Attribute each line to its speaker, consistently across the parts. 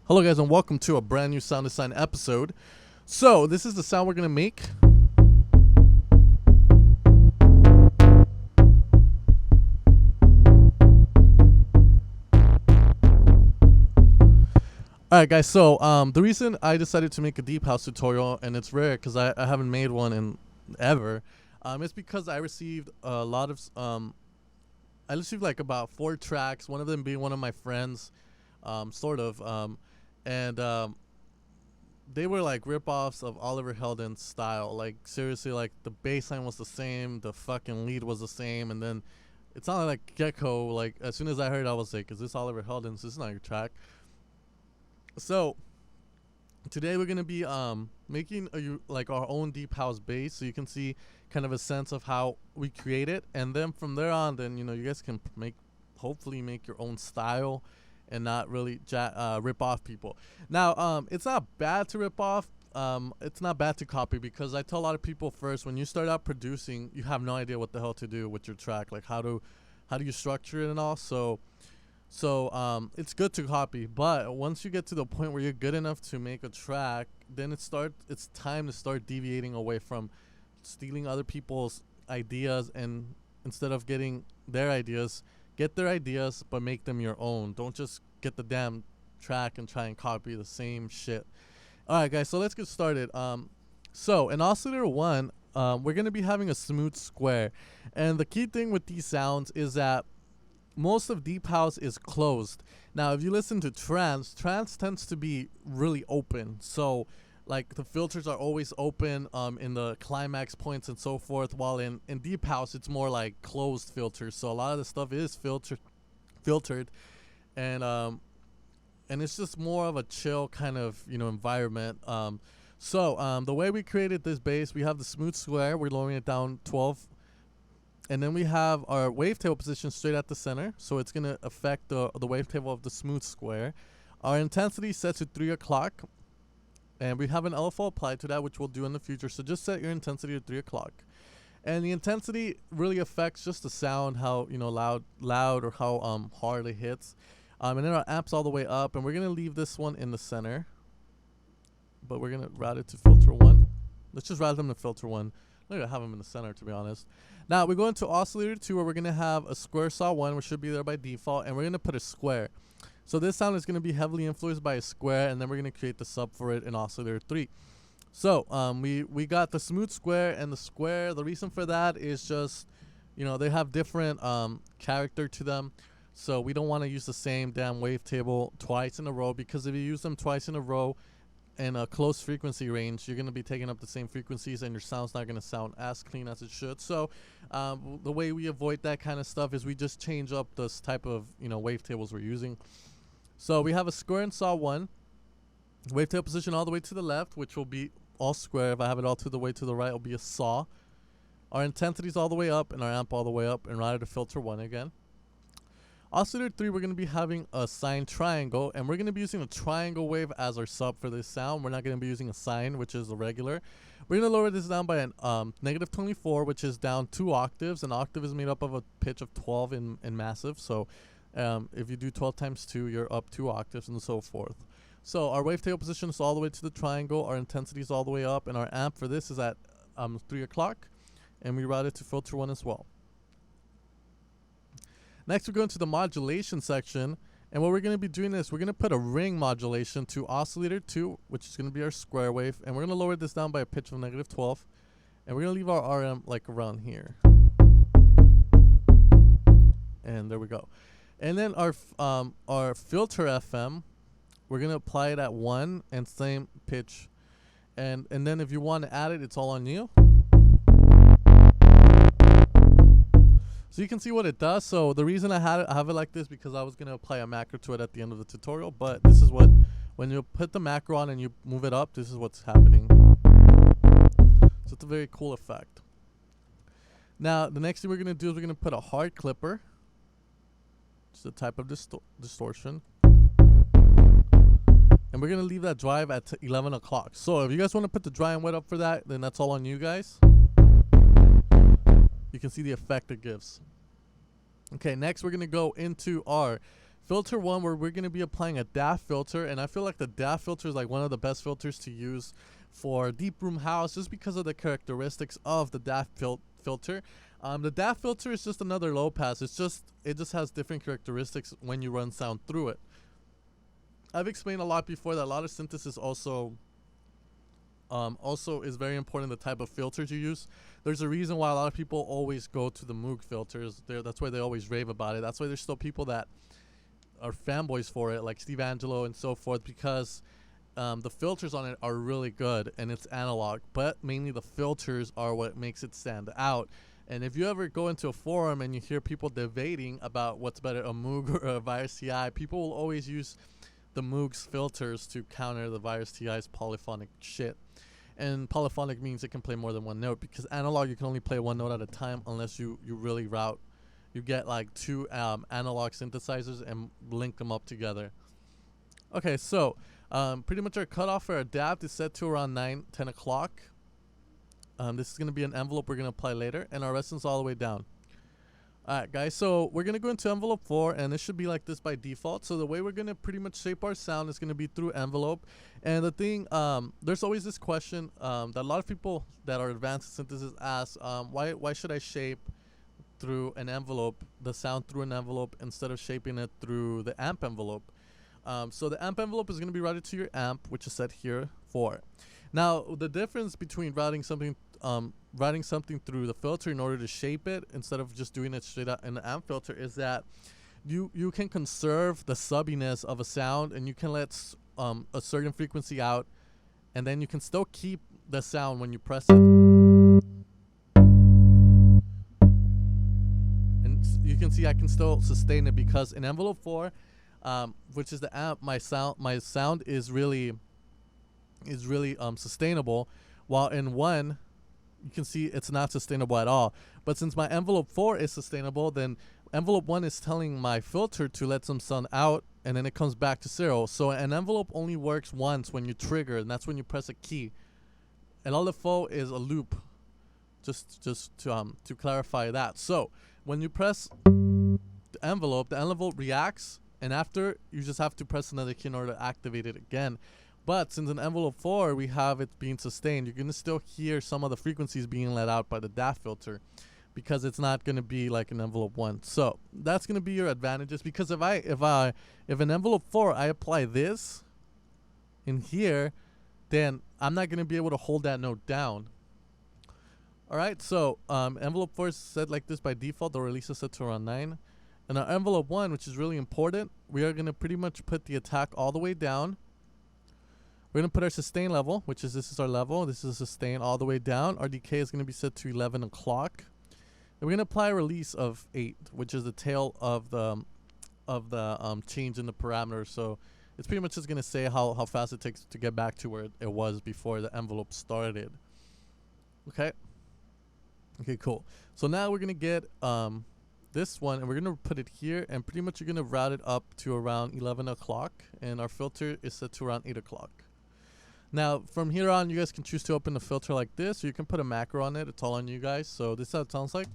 Speaker 1: Hello guys and welcome to a brand new sound design episode. So this is the sound we're going to make. Alright guys, so the reason I decided to make a deep house tutorial, and it's rare because I haven't made one in ever, it's because I received a lot of, I received like about 4 tracks, one of them being one of my friends, and they were like rip-offs of Oliver Heldens style. Like seriously, like the bass line was the same, the fucking lead was the same, and then it sounded like Gecko. Like as soon as I heard it, I was like, is this Oliver Heldens? This is not your track. So today we're gonna be making like our own deep house bass, so you can see kind of a sense of how we create it, and then from there on, then you guys can hopefully make your own style and not really rip off people. Now it's not bad to rip off, it's not bad to copy, because I tell a lot of people, first, when you start out producing, you have no idea what the hell to do with your track, like how do you structure it and all. So it's good to copy, but once you get to the point where you're good enough to make a track, then it's time to start deviating away from stealing other people's ideas, and instead of getting their ideas, get their ideas but make them your own. Don't just get the damn track and try and copy the same shit. Alright guys, so let's get started. So in oscillator 1, we're going to be having a smooth square, and the key thing with these sounds is that most of deep house is closed. Now if you listen to trance tends to be really open, so like the filters are always open in the climax points and so forth, while in deep house it's more like closed filters, so a lot of the stuff is filtered, and it's just more of a chill kind of environment. So the way we created this bass, we have the smooth square, we're lowering it down 12, and then we have our wavetable position straight at the center, so it's going to affect the wavetable of the smooth square. Our intensity set to 3 o'clock, and we have an LFO applied to that, which we'll do in the future, so just set your intensity to 3 o'clock. And the intensity really affects just the sound, how loud or how hard it hits. And then our amp's all the way up, and we're going to leave this one in the center, but we're going to route it to filter 1. Let's just route them to filter 1. I'm going to have them in the center, to be honest. Now we're going to oscillator 2, where we're going to have a square saw 1, which should be there by default, and we're going to put a square. So this sound is going to be heavily influenced by a square, and then we're going to create the sub for it in oscillator 3. So we got the smooth square and the square. The reason for that is just, they have different character to them. So we don't want to use the same damn wavetable twice in a row, because if you use them twice in a row in a close frequency range, you're going to be taking up the same frequencies, and your sound's not going to sound as clean as it should. So the way we avoid that kind of stuff is we just change up this type of wavetables we're using. So we have a square in saw 1, wavetable position all the way to the left, which will be all square. If I have it all to the way to the right, it'll be a saw. Our intensity is all the way up, and our amp all the way up, and routed to filter 1 again. Oscillator 3, we're going to be having a sine triangle, and we're going to be using a triangle wave as our sub for this sound. We're not going to be using a sine, which is a regular. We're going to lower this down by an negative 24, which is down 2 octaves. An octave is made up of a pitch of 12 in massive, so if you do 12 times 2, you're up 2 octaves and so forth. So our wavetable position is all the way to the triangle, our intensity is all the way up, and our amp for this is at 3 o'clock, and we route it to filter 1 as well. Next, we're going to the modulation section, and what we're going to be doing is we're going to put a ring modulation to oscillator 2, which is going to be our square wave, and we're going to lower this down by a pitch of negative 12, and we're going to leave our RM like around here. And there we go. And then our filter FM, we're going to apply it at 1 and same pitch, and then if you want to add it, it's all on you. So you can see what it does. So the reason I have it like this, because I was going to apply a macro to it at the end of the tutorial, but this is what, when you put the macro on and you move it up, this is what's happening. So it's a very cool effect. Now the next thing we're going to do is we're going to put a hard clipper. It's a type of distortion. And we're going to leave that drive at 11 o'clock. So if you guys want to put the dry and wet up for that, then that's all on you guys. You can see the effect it gives. Okay, next we're going to go into our Filter 1, where we're going to be applying a DAF filter, and I feel like the DAF filter is like one of the best filters to use for deep room house, just because of the characteristics of the DAF filter. The DAF filter is just another low pass. It just has different characteristics when you run sound through it. I've explained a lot before that a lot of synthesis also is very important, the type of filters you use. There's a reason why a lot of people always go to the Moog filters. That's why they always rave about it. That's why there's still people that are fanboys for it, like Steve Angelo and so forth, because the filters on it are really good, and it's analog, but mainly the filters are what makes it stand out. And if you ever go into a forum and you hear people debating about what's better, a Moog or a Virus TI, people will always use the Moog's filters to counter the Virus TI's polyphonic shit. And polyphonic means it can play more than one note, because analog you can only play one note at a time unless you really route. You get like two analog synthesizers and link them up together. Okay, so pretty much our cutoff for our adapt is set to around 10 o'clock. This is going to be an envelope we're going to apply later, and our resonance all the way down. Alright guys, so we're going to go into envelope 4, and it should be like this by default. So the way we're going to pretty much shape our sound is going to be through envelope. And the thing, there's always this question that a lot of people that are advanced in synthesis ask, why should I shape through an envelope, the sound through an envelope, instead of shaping it through the amp envelope? So the amp envelope is going to be routed to your amp, which is set here 4. Now the difference between routing something through the filter in order to shape it instead of just doing it straight out in the amp filter is that you can conserve the subbiness of a sound, and you can let a certain frequency out, and then you can still keep the sound when you press it. And you can see I can still sustain it, because in envelope 4, which is the amp, my sound is really sustainable, while in 1 you can see it's not sustainable at all. But since my envelope 4 is sustainable, then envelope 1 is telling my filter to let some sound out, and then it comes back to 0. So an envelope only works once when you trigger, and that's when you press a key. And LFO is a loop, just to clarify that. So when you press the envelope reacts, and after you just have to press another key in order to activate it again. But since in envelope 4 we have it being sustained, you're going to still hear some of the frequencies being let out by the DAF filter, because it's not going to be like an envelope 1. So that's going to be your advantages, because if in envelope 4 I apply this in here, then I'm not going to be able to hold that note down. Alright, so envelope 4 is set like this by default. The release is set to around 9. And our envelope 1, which is really important, we are going to pretty much put the attack all the way down. We're going to put our sustain level, which is this is our level. This is sustain all the way down. Our decay is going to be set to 11 o'clock. And we're going to apply a release of 8, which is the tail of the change in the parameters. So it's pretty much just going to say how fast it takes to get back to where it was before the envelope started. Okay. Okay, cool. So now we're going to get this one, and we're going to put it here, and pretty much you're going to route it up to around 11 o'clock, and our filter is set to around 8 o'clock. Now from here on, you guys can choose to open the filter like this, or you can put a macro on it. It's all on you guys. So this is how it sounds like.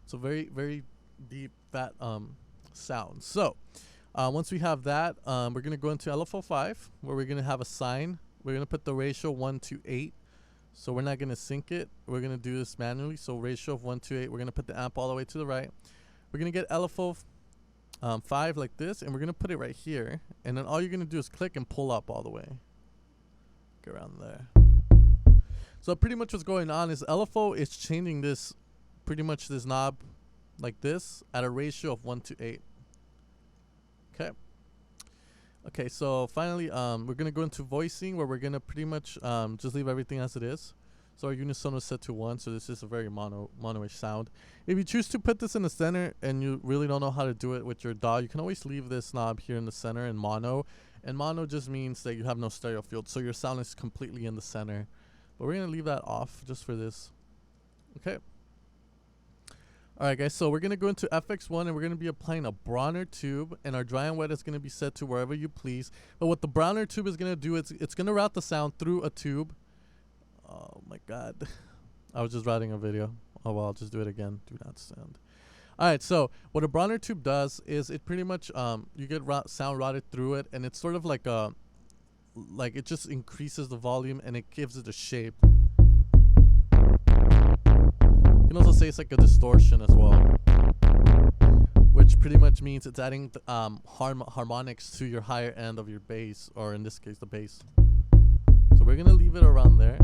Speaker 1: It's a very, very deep, fat sound. So once we have that, we're going to go into LFO 5, where we're going to have a sine. We're going to put the ratio 1 to 8. So we're not going to sync it. We're going to do this manually. So ratio of 1 to 8. We're going to put the amp all the way to the right. We're going to get LFO 5 like this, and we're going to put it right here. And then all you're going to do is click and pull up all the way. Get around there. So pretty much what's going on is LFO is changing this, pretty much this knob like this at a ratio of 1 to 8. Okay. Okay, so finally, we're going to go into voicing, where we're going to pretty much just leave everything as it is. So our unison is set to 1, so this is a very mono-ish sound. If you choose to put this in the center and you really don't know how to do it with your DAW, you can always leave this knob here in the center in mono. And mono just means that you have no stereo field, so your sound is completely in the center. But we're going to leave that off just for this. Okay. Alright guys, so we're going to go into FX1, and we're going to be applying a Bronner tube, and our dry and wet is going to be set to wherever you please. But what the Bronner tube is going to do, it's going to route the sound through a tube. Oh my god. I was just writing a video. Oh well, I'll just do it again. Do not send. All right, so what a Bronner tube does is it pretty much you get sound routed through it, and it's sort of like a it just increases the volume and it gives it a shape. You can also say it's like a distortion as well, which pretty much means it's adding harmonics to your higher end of your bass, or in this case the bass. So we're gonna leave it around there.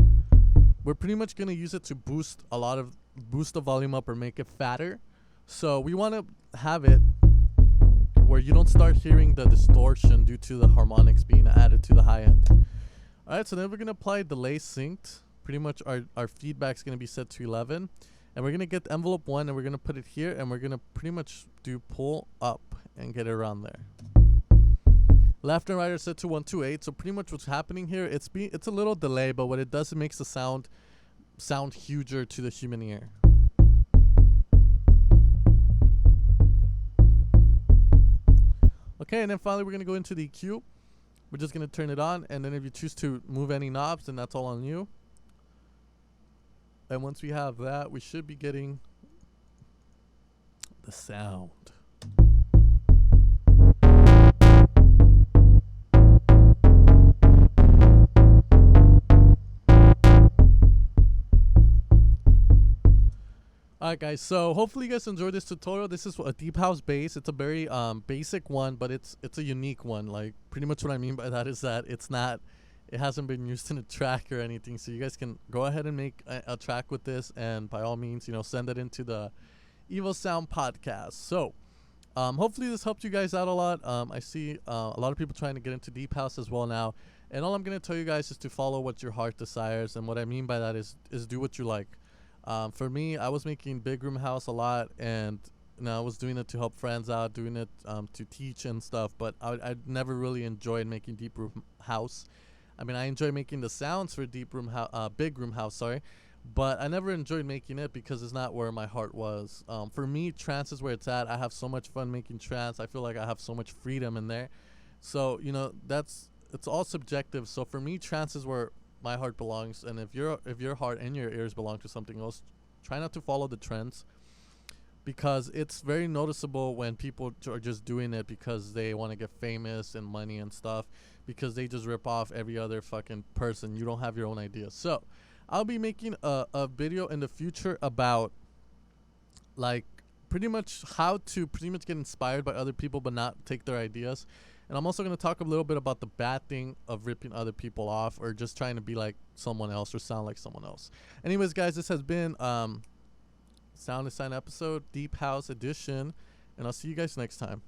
Speaker 1: We're pretty much gonna use it to boost the volume up or make it fatter. So we want to have it where you don't start hearing the distortion due to the harmonics being added to the high end. Alright, so then we're going to apply delay synced. Pretty much our feedback's going to be set to 11. And we're going to get envelope 1 and we're going to put it here. And we're going to pretty much do pull up and get it around there. Left and right are set to 128. So pretty much what's happening here, it's a little delay, but what it does, it makes the sound huger to the human ear. Okay, and then finally we're going to go into the EQ. We're just going to turn it on, and then if you choose to move any knobs, then that's all on you. And once we have that, we should be getting the sound. Alright guys, so hopefully you guys enjoyed this tutorial. This is a deep house bass. It's a very basic one, but it's a unique one. Like, pretty much what I mean by that is that it hasn't been used in a track or anything. So you guys can go ahead and make a track with this, and by all means, send it into the Evil Sound podcast. So hopefully this helped you guys out a lot. I see a lot of people trying to get into deep house as well now, and all I'm going to tell you guys is to follow what your heart desires. And what I mean by that is do what you like. For me, I was making big room house a lot, and I was doing it to help friends out, doing it to teach and stuff, but I never really enjoyed making deep room house. I mean, I enjoy making the sounds for big room house, sorry, but I never enjoyed making it because it's not where my heart was. For me, trance is where it's at. I have so much fun making trance. I feel like I have so much freedom in there. So, it's all subjective. So for me, trance is where my heart belongs, and if your heart and your ears belong to something else, try not to follow the trends, because it's very noticeable when people are just doing it because they want to get famous and money and stuff, because they just rip off every other fucking person. You don't have your own ideas. So I'll be making a video in the future about like pretty much how to pretty much get inspired by other people but not take their ideas. And I'm also going to talk a little bit about the bad thing of ripping other people off or just trying to be like someone else or sound like someone else. Anyways, guys, this has been Sound Design episode, Deep House edition, and I'll see you guys next time.